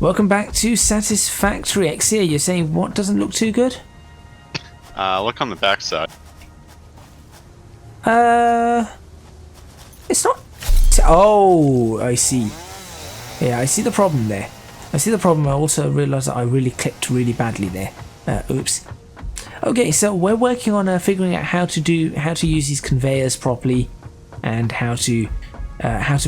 Welcome back to Satisfactory. Xia, you're saying what doesn't look too good? Look on the backside. It's not... Oh, I see. Yeah, I see the problem there. I see the problem. I also realised that I really clicked really badly there. Oops. Okay, so we're working on figuring out how to use these conveyors properly, and how to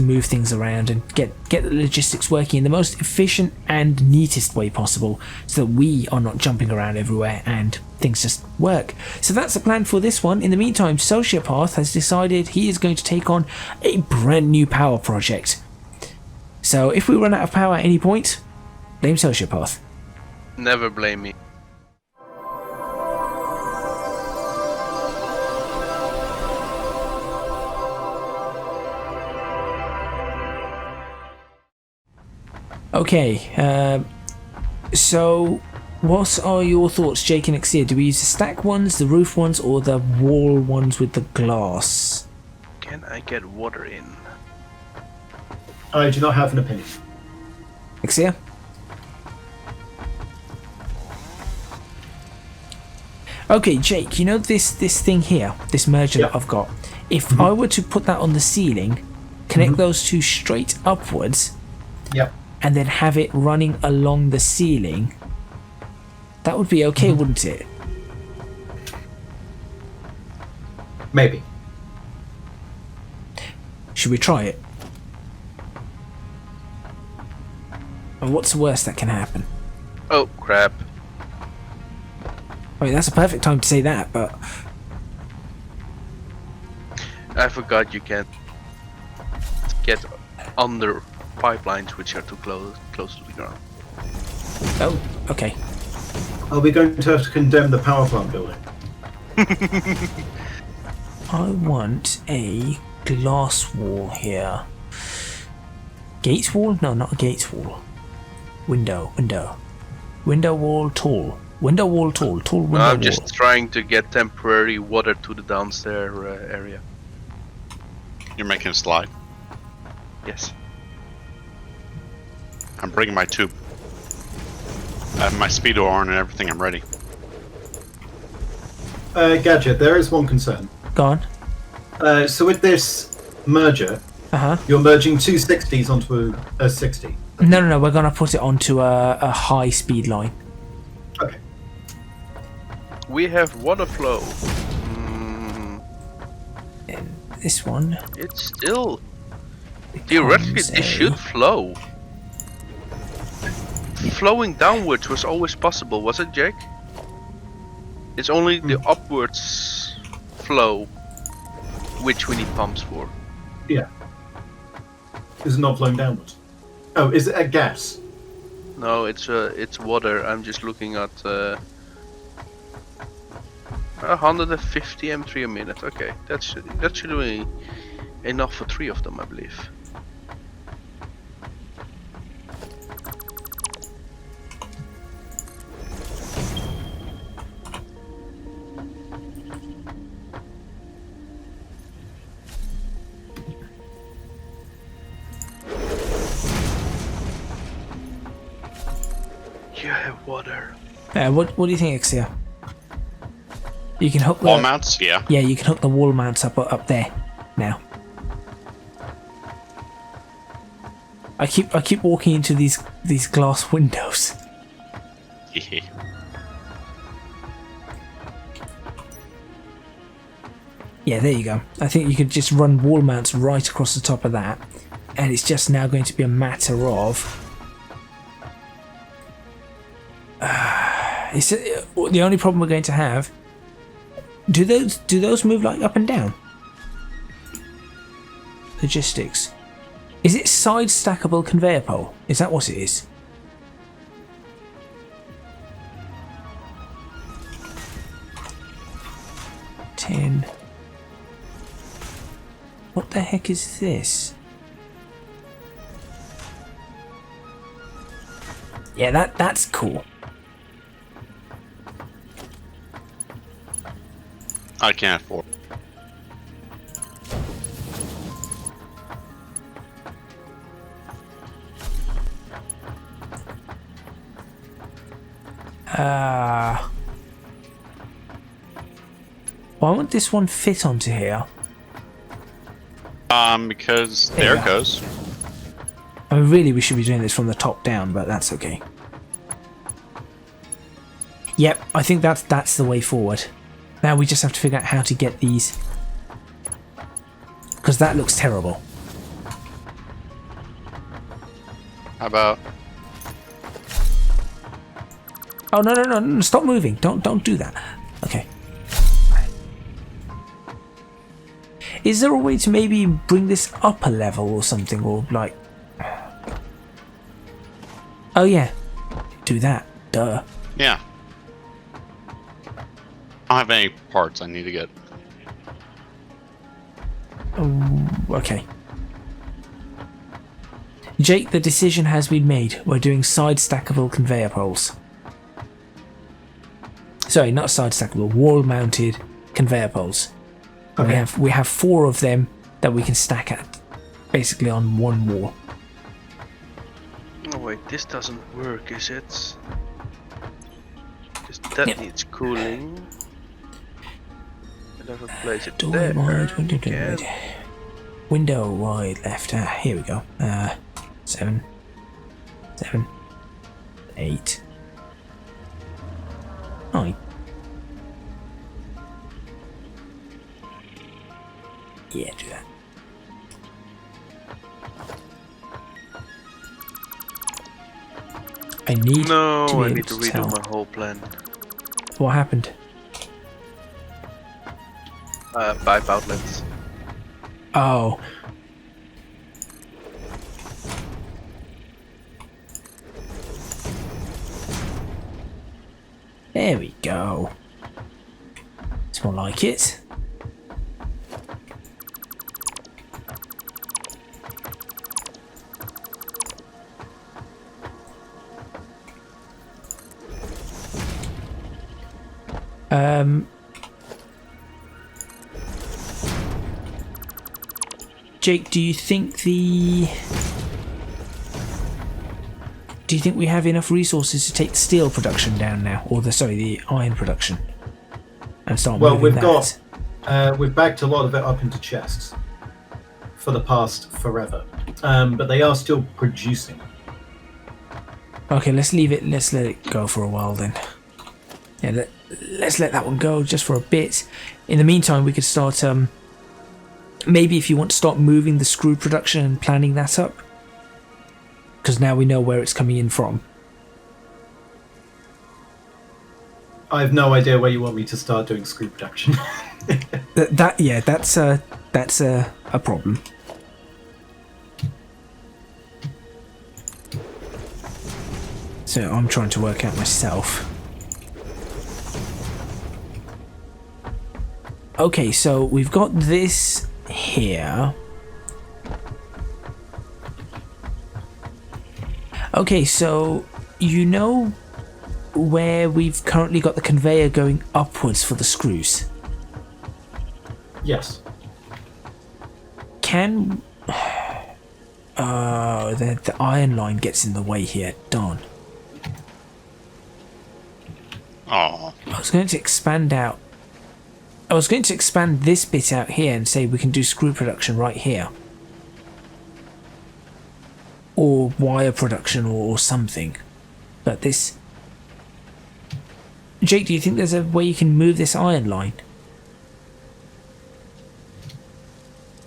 move things around and get the logistics working in the most efficient and neatest way possible, so that we are not jumping around everywhere and things just work. So that's the plan for this one. In the meantime, Sociopath has decided he is going to take on a brand new power project. So if we run out of power at any point, blame Sociopath. Never blame me. Okay, so what are your thoughts, Jake and Xia? Do we use the stack ones, the roof ones, or the wall ones with the glass? Can I get water in? I do not have an opinion. Xia? Okay, Jake, you know this thing here, this merger that I've got? If I were to put that on the ceiling, connect those two straight upwards, and then have it running along the ceiling, that would be okay, wouldn't it? Maybe. Should we try it? And what's the worst that can happen? Oh crap. I mean, that's a perfect time to say that, but... I forgot you can't get under pipelines which are too close to the ground. Oh, okay. Are we going to have to condemn the power plant building? I want a glass wall here. Gates wall? No, not a gates wall. Window. Window wall tall. Window wall tall. Tall window wall. I'm just trying to get temporary water to the downstairs area. You're making a slide. Yes. I'm bringing my tube. I have my speedo on and everything. I'm ready. Gadget, there is one concern. Go on. So with this merger, Uh-huh. you're merging two 60s onto a 60. No, we're gonna put it onto a high speed line. Okay. We have water flow. And this one... It's still... Theoretically, it should flow. Flowing downwards was always possible, was it, Jake? It's only the upwards flow which we need pumps for. Yeah. Is it not flowing downwards? Oh, is it a gas? No, it's water. I'm just looking at 150 M3 a minute. Okay, that should be enough for 3 of them, I believe. You have water. What do you think, Xia? You can hook the Wall mounts? Yeah. Yeah, you can hook the wall mounts up there now. I keep walking into these glass windows. Yeah, there you go. I think you could just run wall mounts right across the top of that, and it's just now going to be a matter of... it's the only problem we're going to have. Do those move like up and down? Logistics. Is it side stackable conveyor pole? Is that what it is? Tin. What the heck is this? Yeah, that's cool. I can't afford. Why won't this one fit onto here? Because There there you it go. goes. I mean, really, we should be doing this from the top down, but that's okay. Yep, I think that's the way forward. Now we just have to figure out how to get these, because that looks terrible. How about? Oh no! Stop moving! Don't do that. Okay. Is there a way to maybe bring this up a level or something, or like? Oh yeah, do that. Duh. Yeah. I don't have any parts I need to get. Okay. Jake, the decision has been made. We're doing side stackable conveyor poles. Sorry, not side stackable, wall mounted conveyor poles. Okay. We have 4 of them that we can stack at basically on one wall. Oh wait, this doesn't work, is it? 'Cause that Yep. needs cooling. I'll never place it Door there. wide, window again. wide. Window wide left. Here we go. 7, 8, 9. Yeah, do that. I need No, to be I able need to to redo tell my whole plan. what happened. Pipe outlets. Oh. There we go. It's more like it. Jake, do you think we have enough resources to take the steel production down now, or the iron production, and start Well, moving we've that? we've backed a lot of it up into chests for the past forever, but they are still producing. Okay, let's leave it. Let's let it go for a while then. Yeah, let's let that one go just for a bit. In the meantime, we could start. Maybe if you want to start moving the screw production and planning that up, because now we know where it's coming in from. I have no idea where you want me to start doing screw production. That's a problem. So I'm trying to work out myself. Okay, so we've got this here. Okay, so you know where we've currently got the conveyor going upwards for the screws? Yes. Can... Oh, the iron line gets in the way here. Darn. Oh. I was going to expand out. I was going to expand this bit out here and say we can do screw production right here. Or wire production or something. But this... Jake, do you think there's a way you can move this iron line?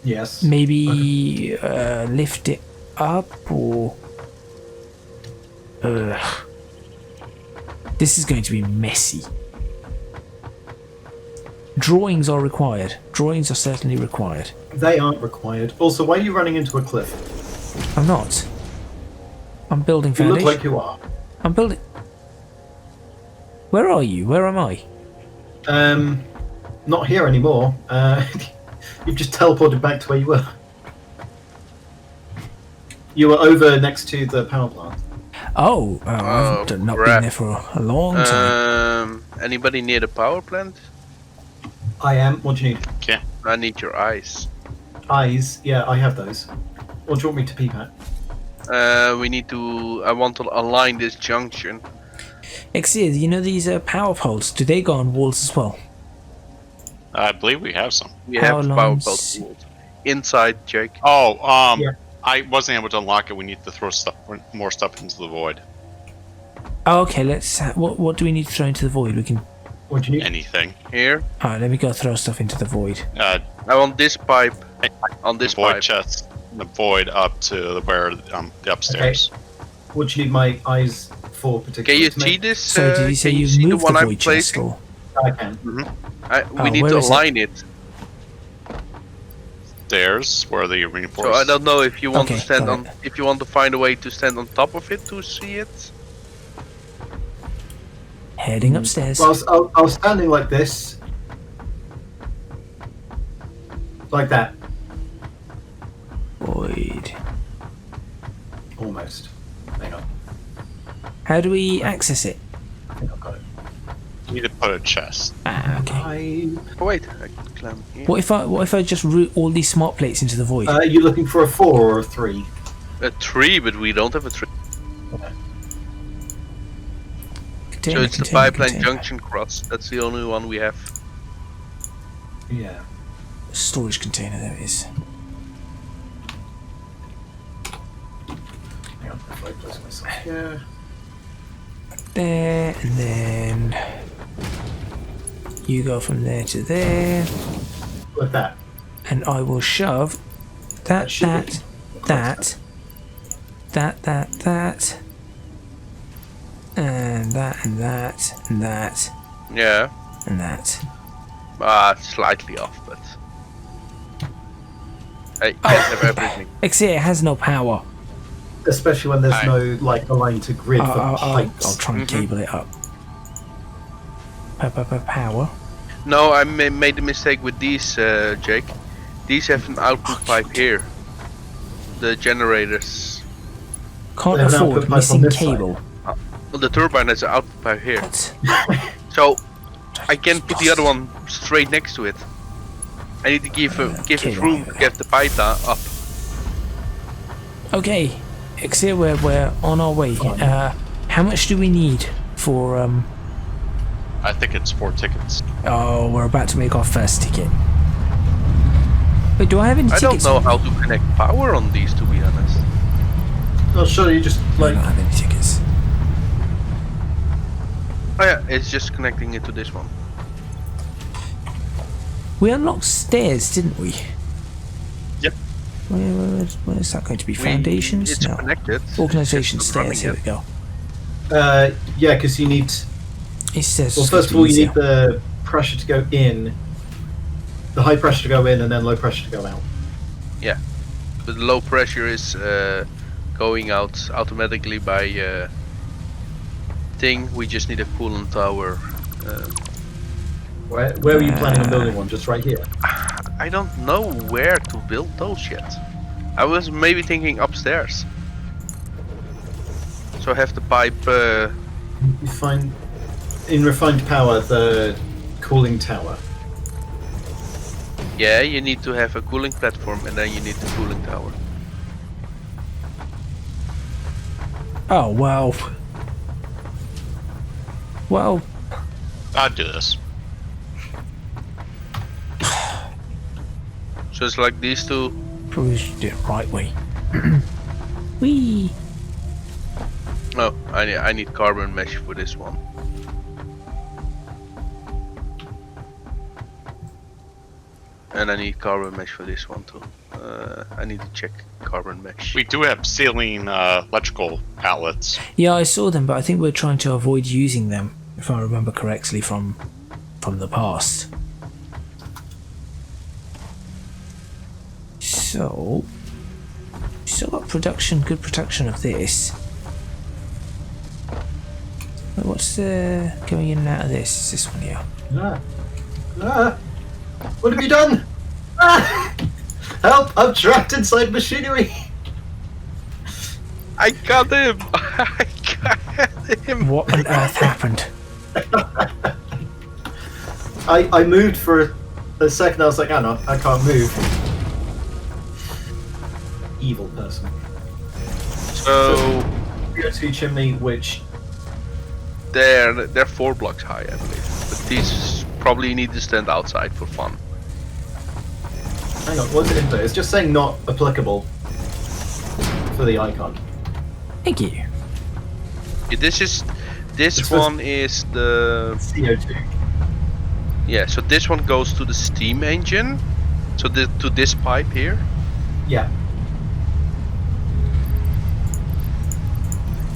Yes. Maybe lift it up or... Ugh. This is going to be messy. Drawings are required. Drawings are certainly required. They aren't required. Also, why are you running into a cliff? I'm not. I'm building You foundation. look like you are. I'm building... Where are you? Where am I? Not here anymore. You've just teleported back to where you were. You were over next to the power plant. I've not been there for a long time. Anybody near the power plant? I am. What do you need? Okay. I need your eyes. Eyes. Yeah, I have those. What do you want me to peep at? We need to. I want to align this junction Exia, you know these power poles? Do they go on walls as well? I believe we have some. We How have power long's- pole walls. Inside, Jake. Oh, Yeah. I wasn't able to unlock it. We need to throw more stuff into the void. Oh, okay, let's. What do we need to throw into the void? We can. What do you need? Anything. Here. Alright, let me go throw stuff into the void. I want this pipe. On this void pipe. chest, the void up to where the upstairs. What do you need my eyes for Can particularly? you to see make? this? So did you say can you see the moved one the I'm void chest placing? or? I can. We need where to is it? align it. Stairs where the So reinforced. I don't know if you want Okay, to stand got on. it. If you want to find a way to stand on top of it to see it. Heading upstairs. Well, I was standing like this. Like that. Void. Almost. Hang on. How do we access it? I think I've got it. You need to put a chest. Ah, okay. Oh wait, I can climb here. What if I just route all these smart plates into the void? Are you looking for a 4 or a 3? A tree, but we don't have a tree. Container, So it's the container, pipeline container. junction cross. That's the only one we have. Yeah. Storage container, there it is. Hang on, if I place myself here. There, and then you go from there to there, Like that. and I will shove that, should be that, and that, and that, and that, Yeah. and that. Slightly off, but I have everything. Except it has no power. Especially when there's Aye. no like aligned to grid for I'll pipes. try and cable it up. Power. No, I made a mistake with these, Jake. These have an output pipe here. The generators. Can't They have an output afford pipe on missing this side. cable. Well, the turbine has an output pipe here. What? So I can put the other one straight next to it. I need to give Okay, it room to right. get the pipe up. Okay, Exia, we're on our way. Fine. How much do we need for I think it's 4 tickets. Oh, we're about to make our first ticket. Wait, do I have any I don't tickets? know how to connect power on these, to be honest. Oh, sure, you just I like don't have any tickets. Oh yeah, it's just connecting it to this one. We unlocked stairs, didn't we? Yep. Where is that going to be? Foundations? It's No. connected. Organisation It's just not stairs. Here we running go. yeah, because you need. It says. Well, first of all, you need the pressure to go in, the high pressure to go in, and then low pressure to go out. yet. But the low pressure is going out automatically by thing. We just need a coolant tower. Where are you planning on building one? Just right here. I don't know where to build those yet. I was maybe thinking upstairs. So I have the pipe. You find in refined power the cooling tower. Yeah, you need to have a cooling platform, and then you need the cooling tower. Oh well. Well, I'd do this. So it's like these two. probably should do it right way. Wee. Oh, I need carbon mesh for this one. And I need carbon mesh for this one too. I need to check carbon mesh. We do have ceiling electrical outlets. Yeah, I saw them, but I think we're trying to avoid using them, if I remember correctly from the past. So, still got good production of this. Wait, what's the going in and out of this? Is this one here? What have you done? Help! I'm trapped inside machinery. I got him! I got him! What on earth happened? I moved for a second. I was like, oh no, I can't move. Evil person. So CO2 chimney, which They're 4 blocks high, I believe. But these probably need to stand outside for fun. Hang on, what's it in there? It's just saying not applicable for the icon. Thank you. Yeah, this It's one is the CO2. yeah. So this one goes to the steam engine. So to this pipe here. Yeah.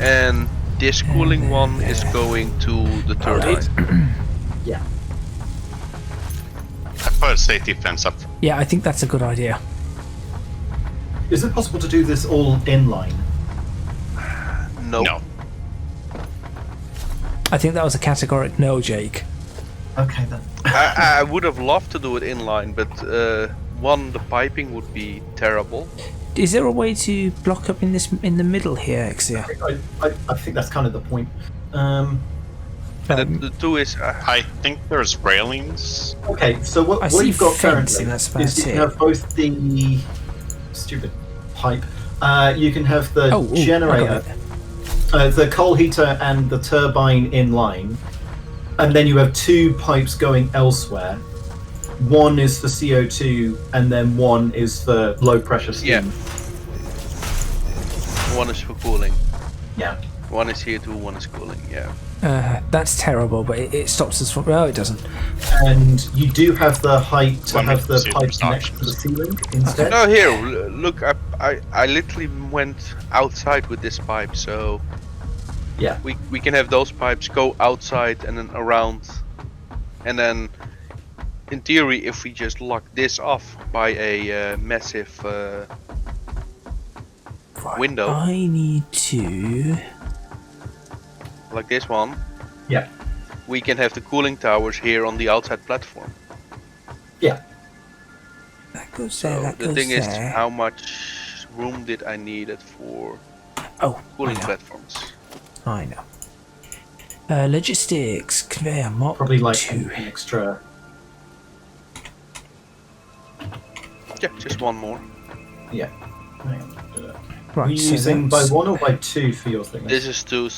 And this cooling one is going to the turbine. Yeah. I put a safety fence up. Yeah, I think that's a good idea. Is it possible to do this all inline? Nope. No. I think that was a categoric no, Jake. Okay then. I would have loved to do it inline, but the piping would be terrible. Is there a way to block up in the middle here, Exia? I think that's kind of the point. And the two is I think there's railings. Okay, so I what see you've got fencing, currently that's about is you it. can have both the stupid pipe. You can have the I got generator, it. the coal heater, and the turbine in line, and then you have 2 pipes going elsewhere. One is for CO2, and then one is for low pressure steam. Yeah. One is for cooling. Yeah. One is here, one is cooling. Yeah. That's terrible, but it stops us from... No, it doesn't. And you do have the height to Let me have the see pipe the next to the options. ceiling instead. No, here, look. I literally went outside with this pipe, so Yeah. we can have those pipes go outside and then around, and then in theory, if we just lock this off by a massive Right, window, I need to... like this one, Yeah. we can have the cooling towers here on the outside platform. Yeah. That goes there, So that the goes thing is, there. how much room did I need it for Oh, cooling I know. platforms? I know. Logistics, conveyor, Mark Probably like 2. an extra. Yeah, just one more. Yeah. Hang on. Right, Are you so using by that's- 1 or by 2 for your thing? This is two.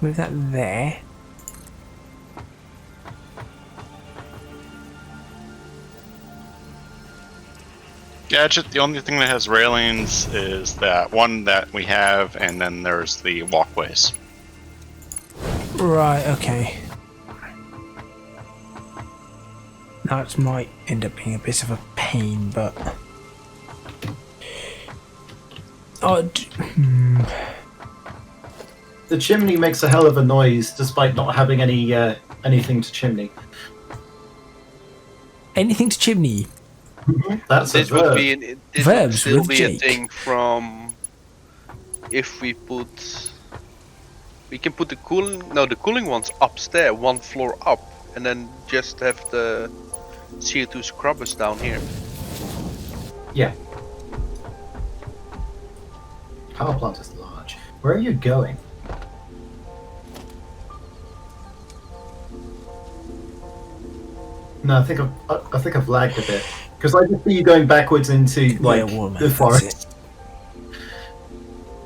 Move that there. Gadget, the only thing that has railings is that one that we have, and then there's the walkways. Right, okay. That might end up being a bit of a pain, but... Oh, The chimney makes a hell of a noise despite not having any anything to chimney. anything to chimney. That's This a would verb. be this would Verbs still with be Jake. a thing from if we can put the cooling ones upstairs, one floor up, and then just have the CO2 scrubbers down here. Yeah. Power plant is large. Where are you going? No, I think I've lagged a bit because I just see you going backwards into like woman, the that's forest.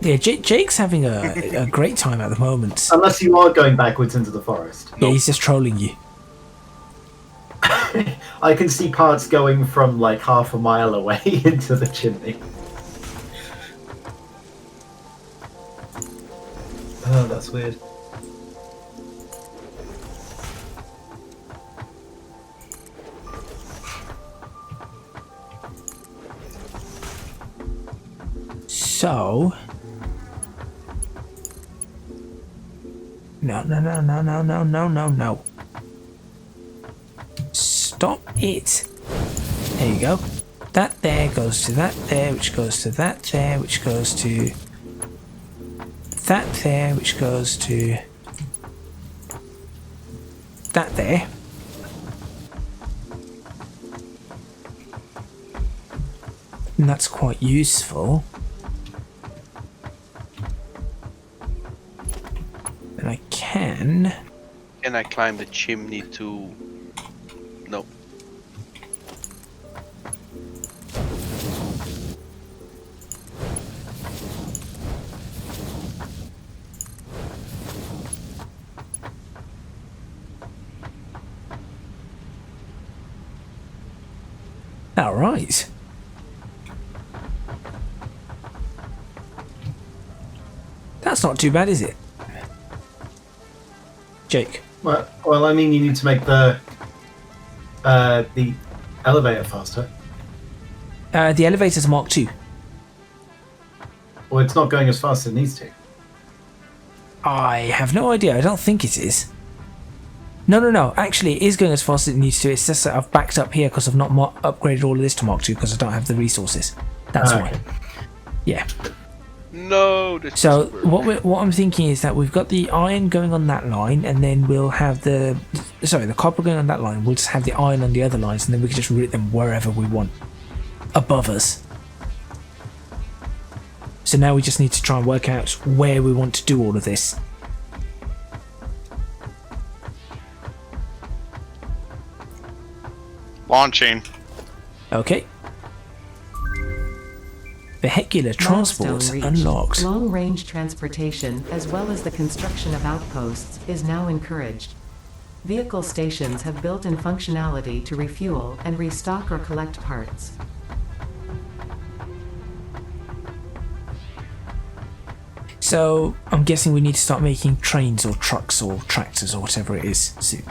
Yeah, Jake's having a great time at the moment. Unless you are going backwards into the forest. Yeah, he's just trolling you. I can see parts going from like half a mile away into the chimney. Oh, that's weird. So... No. Stop it. There you go. That there goes to that there, which goes to that there, which goes to that there, which goes to that there. And that's quite useful. And I can... Can I climb the chimney to? No. All right. That's not too bad, is it? Jake. Well, I mean, you need to make the elevator faster. The elevator's Mark II. Well, it's not going as fast as it needs to. I have no idea. I don't think it is. No. Actually, it is going as fast as it needs to. It's just that I've backed up here because I've not upgraded all of this to Mark II because I don't have the resources. That's why. Okay. Yeah. No. This So doesn't work. what I'm thinking is that we've got the iron going on that line, and then we'll have the copper going on that line. We'll just have the iron on the other lines, and then we can just route them wherever we want, above us. So now we just need to try and work out where we want to do all of this. Launching. Okay. Vehicular transport Milestone reached. unlocked. Long-range transportation, as well as the construction of outposts, is now encouraged. Vehicle stations have built-in functionality to refuel and restock or collect parts. So I'm guessing we need to start making trains or trucks or tractors or whatever it is soon.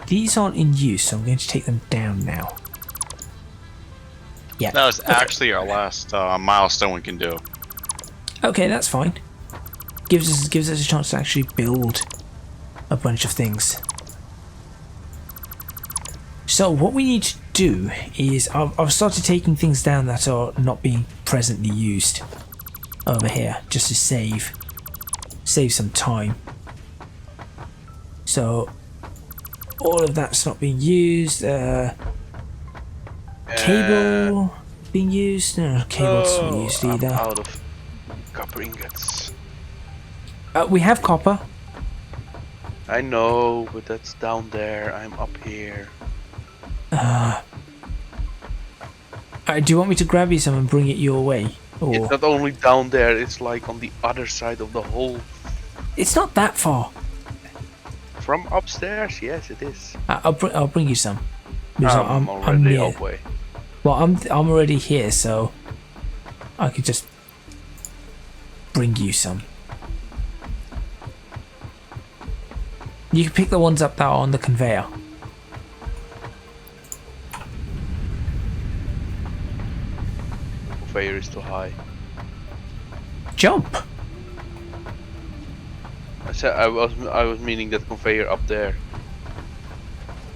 These aren't in use, so I'm going to take them down now. Yeah. That was actually our last milestone we can do. Okay, that's fine. Gives us a chance to actually build a bunch of things. So what we need to do is I've started taking things down that are not being presently used over here, just to save some time. So all of that's not being used. Cable being used? No, cable's not used I'm either. out of copper ingots. We have copper. I know, but that's down there. I'm up here. Do you want me to grab you some and bring it your way? Or It's not only down there, it's like on the other side of the hole. it's not that far. From upstairs, yes it is. I'll bring you some. Because I'm already near. halfway. Well, I'm already here, so I could just bring you some. You can pick the ones up that are on the conveyor. Conveyor is too high. Jump! I was meaning that conveyor up there.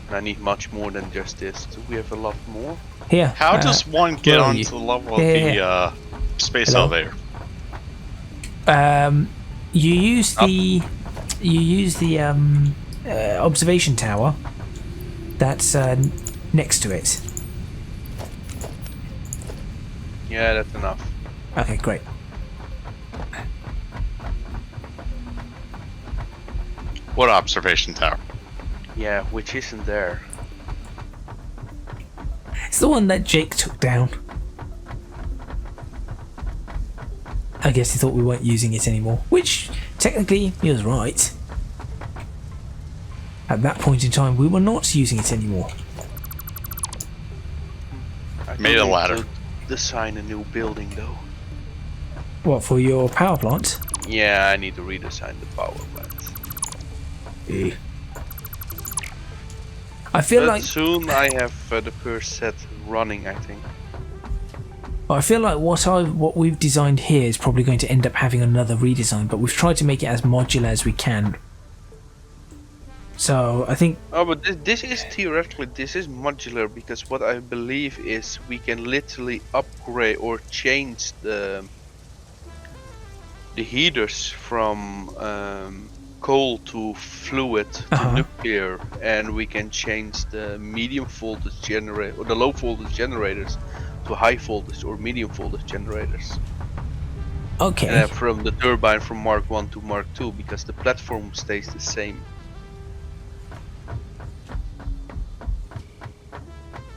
And I need much more than just this. Do we have a lot more? Here. How does one get where are onto you? the level Yeah, of the space Hello? elevator? You use the observation tower that's next to it. Yeah, that's enough. Okay, great. What observation tower? Yeah, which isn't there. It's the one that Jake took down. I guess he thought we weren't using it anymore, which technically he was right. At that point in time, we were not using it anymore. I Made don't a need ladder. to design a new building though. What, for your power plant? Yeah, I need to redesign the power plant. I feel But like soon I have the first set running, I think. what we've designed here is probably going to end up having another redesign, but we've tried to make it as modular as we can. So I think Oh, but this is theoretically, this is modular, because what I believe is we can literally upgrade or change the heaters from coal to fluid to nuclear, and we can change the medium voltage generator or the low voltage generators to high voltage or medium voltage generators. Okay. from the turbine from Mark 1 to Mark 2 because the platform stays the same.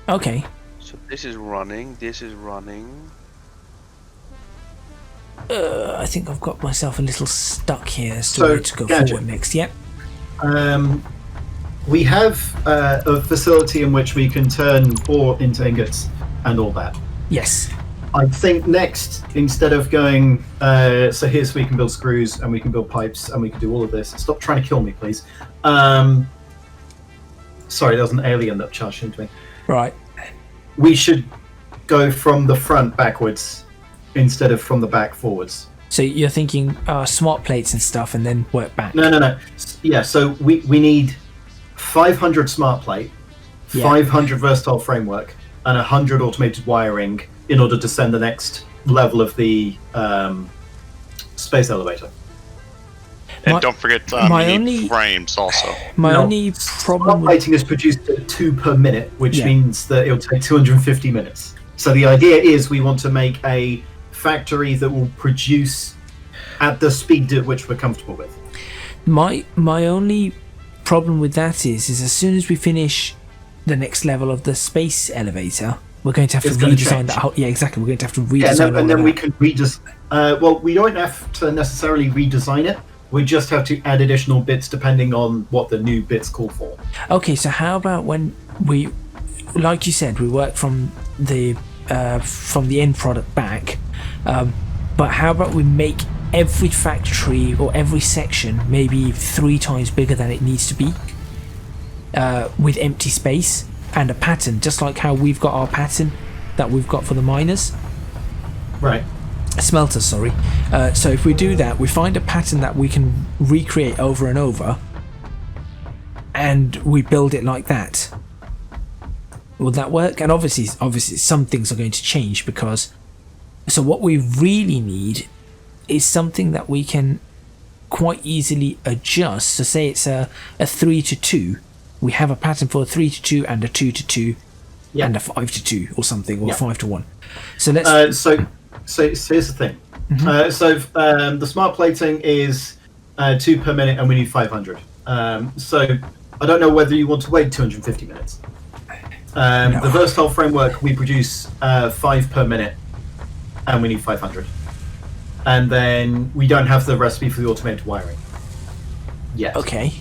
Okay. So this is running, this is running. I think I've got myself a little stuck here as to So, where to go Gadget. forward next. Yep. We have a facility in which we can turn ore into ingots and all that. Yes. I think next, instead of going, so here's we can build screws and we can build pipes and we can do all of this. Stop trying to kill me, please. Sorry, there was an alien that charged into me. Right. We should go from the front backwards instead of from the back forwards. So you're thinking smart plates and stuff and then work back. No. Yeah, so we need 500 smart plate, Yeah. 500 versatile framework, and 100 automated wiring in order to send the next level of the space elevator. And My- don't forget, my you only- need frames also. My Now, only Smart problem with plating is produced at 2 per minute, which Yeah. means that it'll take 250 minutes. So the idea is we want to make a factory that will produce at the speed at which we're comfortable with. my only problem with that is as soon as we finish the next level of the space elevator, we're going to have It's to gonna redesign change. that whole. Yeah, exactly. We're going to have to redesign Yeah, all and then of we that. can redesign. Well, we don't have to necessarily redesign it. We just have to add additional bits depending on what the new bits call for. Okay, so how about when we, like you said, we work from the end product back, but how about we make every factory or every section maybe 3 times bigger than it needs to be, with empty space and a pattern, just like how we've got our pattern that we've got for the miners. Right. Smelters, sorry. So if we do that, we find a pattern that we can recreate over and over, and we build it like that. Will that work? And obviously some things are going to change because. So what we really need is something that we can quite easily adjust. So say it's a 3 to 2. We have a pattern for a 3 to 2 and a 2 to 2 Yeah. and a 5 to 2 or something, or Yeah. 5 to 1. So let's. So here's the thing. The smart plating is 2 per minute, and we need 500. So I don't know whether you want to wait 250 minutes. No. The versatile framework, we produce 5 per minute, and we need 500. And then we don't have the recipe for the automated wiring yet. Okay.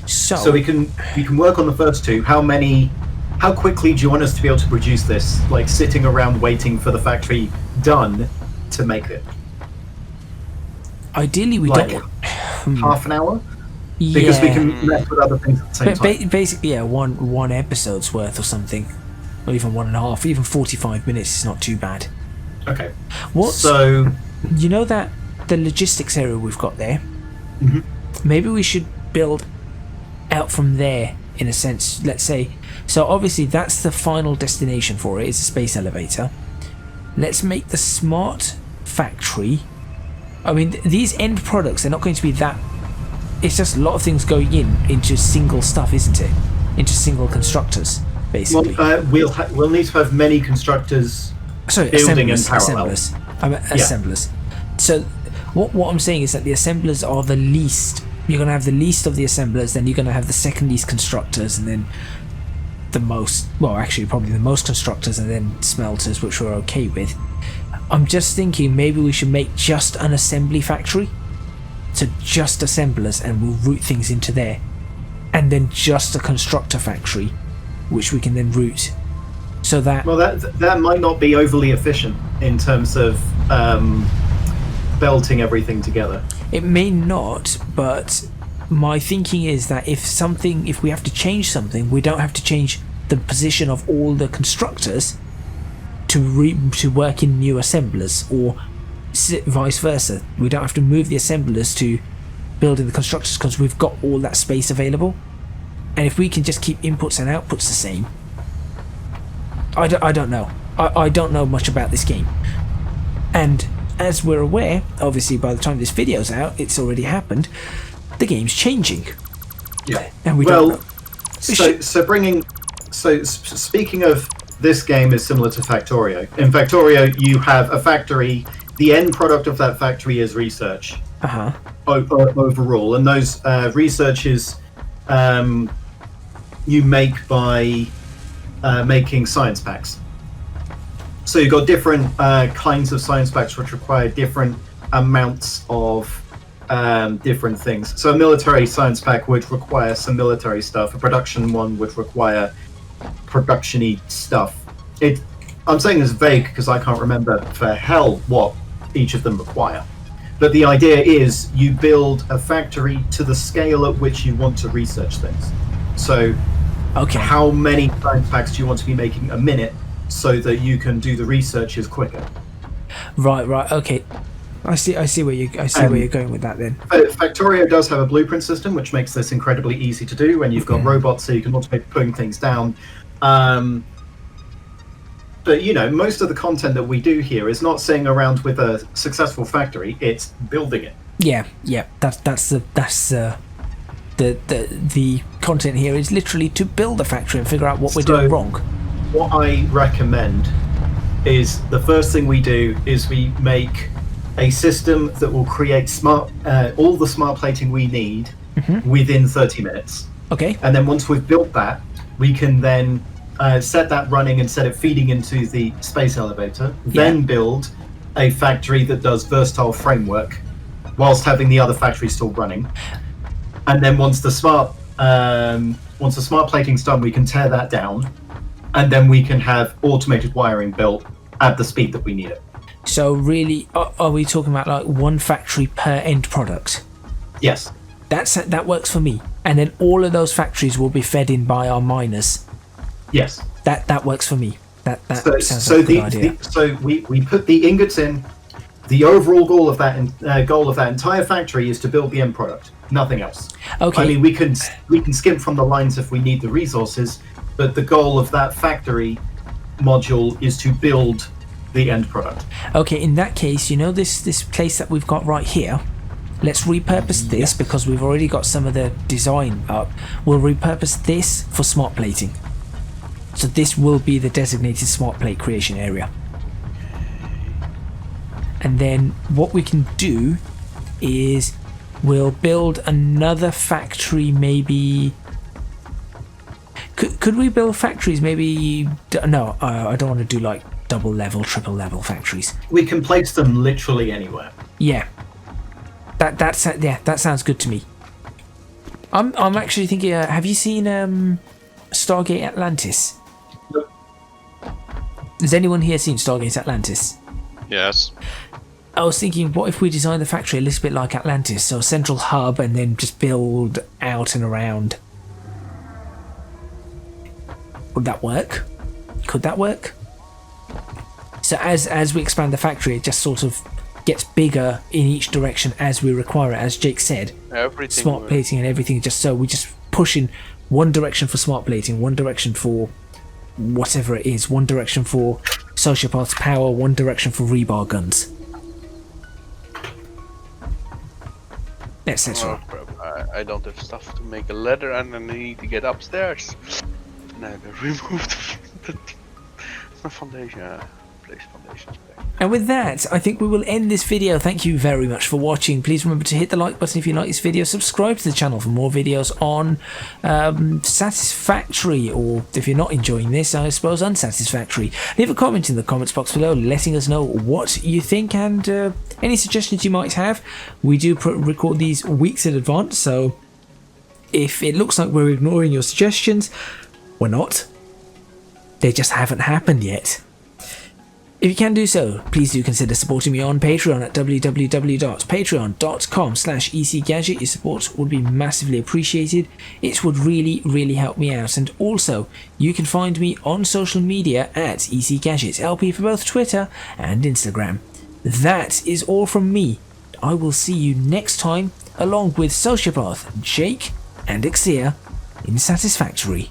So we can work on the first 2. How quickly do you want us to be able to produce this? Like sitting around waiting for the factory done to make it? Ideally, we Like don't. half an hour? Because we Yeah. can mess with other things at the same time. Basically, yeah, one episode's worth or something, or even 1.5. Even 45 minutes is not too bad. Okay. What's So you know that the logistics area we've got there? Mhm. Maybe we should build out from there in a sense. Let's say, so obviously that's the final destination for it. It's a space elevator. Let's make the smart factory. I mean, these end products, they're not going to be that. It's just a lot of things going into single stuff, isn't it? Into single constructors, basically. we'll need to have many constructors. Sorry, building in assemblers. parallel. Assemblers. So, what I'm saying is that the assemblers are the least. You're going to have the least of the assemblers, then you're going to have the second least constructors, and then the most. Well, actually, probably the most constructors, and then smelters, which we're okay with. I'm just thinking maybe we should make just an assembly factory. So just assemblers, and we'll route things into there, and then just a constructor factory, which we can then route. So that Well, that might not be overly efficient in terms of belting everything together. it may not, but my thinking is that if we have to change something, we don't have to change the position of all the constructors to work in new assemblers, or vice versa. We don't have to move the assemblers to build in the constructors because we've got all that space available. And if we can just keep inputs and outputs the same, I don't know. I don't know much about this game. And as we're aware, obviously by the time this video's out, it's already happened, the game's changing. Yeah. And we don't know. Speaking of, this game is similar to Factorio. In Factorio, you have a factory the end product of that factory is research overall, and those researches you make by making science packs. So you've got different kinds of science packs which require different amounts of different things. So a military science pack would require some military stuff. A production one would require production-y stuff. I'm saying this vague because I can't remember for hell what each of them require. But the idea is you build a factory to the scale at which you want to research things. So how many science packs do you want to be making a minute so that you can do the researches quicker? Right, okay. I see where you're going with that then. Factorio does have a blueprint system which makes this incredibly easy to do, and you've got robots so you can automate putting things down. But most of the content that we do here is not sitting around with a successful factory; it's building it. Yeah. That's the content here is literally to build a factory and figure out what we're doing wrong. What I recommend is the first thing we do is we make a system that will create all the smart plating we need within 30 minutes. Okay. And then once we've built that, we can then set that running and set it feeding into the space elevator, then build a factory that does versatile framework whilst having the other factory still running. And then once the smart plating's done, we can tear that down, and then we can have automated wiring built at the speed that we need it. So really, are we talking about like one factory per end product? Yes. That works for me. And then all of those factories will be fed in by our miners. Yes. That works for me. That sounds like a good idea. So we put the ingots in. The overall goal of that entire factory is to build the end product. Nothing else. Okay. I mean, we can skim from the lines if we need the resources, but the goal of that factory module is to build the end product. Okay, in that case, this place that we've got right here, let's repurpose this because we've already got some of the design up. We'll repurpose this for smart plating. So this will be the designated smart plate creation area. And then what we can do is we'll build another factory, maybe. Could we build factories maybe? No, I don't want to do like double level, triple level factories. We can place them literally anywhere. Yeah. That sounds good to me. I'm actually thinking. Have you seen Stargate Atlantis? Nope. Has anyone here seen Stargate Atlantis? Yes. I was thinking, what if we designed the factory a little bit like Atlantis, so a central hub and then just build out and around? Would that work? Could that work? So as we expand the factory, it just sort of gets bigger in each direction as we require it, as Jake said. Everything smart plating and everything, we just push in one direction for smart plating, one direction for whatever it is, one direction for sociopath's power, one direction for rebar guns. Etc. I don't have stuff to make a ladder, and I need to get upstairs. And I removed my foundation. Place foundations back. And with that, I think we will end this video. Thank you very much for watching. Please remember to hit the like button if you like this video. Subscribe to the channel for more videos on Satisfactory, or if you're not enjoying this, I suppose unsatisfactory. Leave a comment in the comments box below letting us know what you think and any suggestions you might have. We do record these weeks in advance, so if it looks like we're ignoring your suggestions, we're not. They just haven't happened yet. If you can do so, please do consider supporting me on Patreon at www.patreon.com/ECGadget. Your support would be massively appreciated. It would really, really help me out. And also, you can find me on social media at ECGadget LP for both Twitter and Instagram. That is all from me. I will see you next time, along with Sociopath, Jake, and Exia in Satisfactory.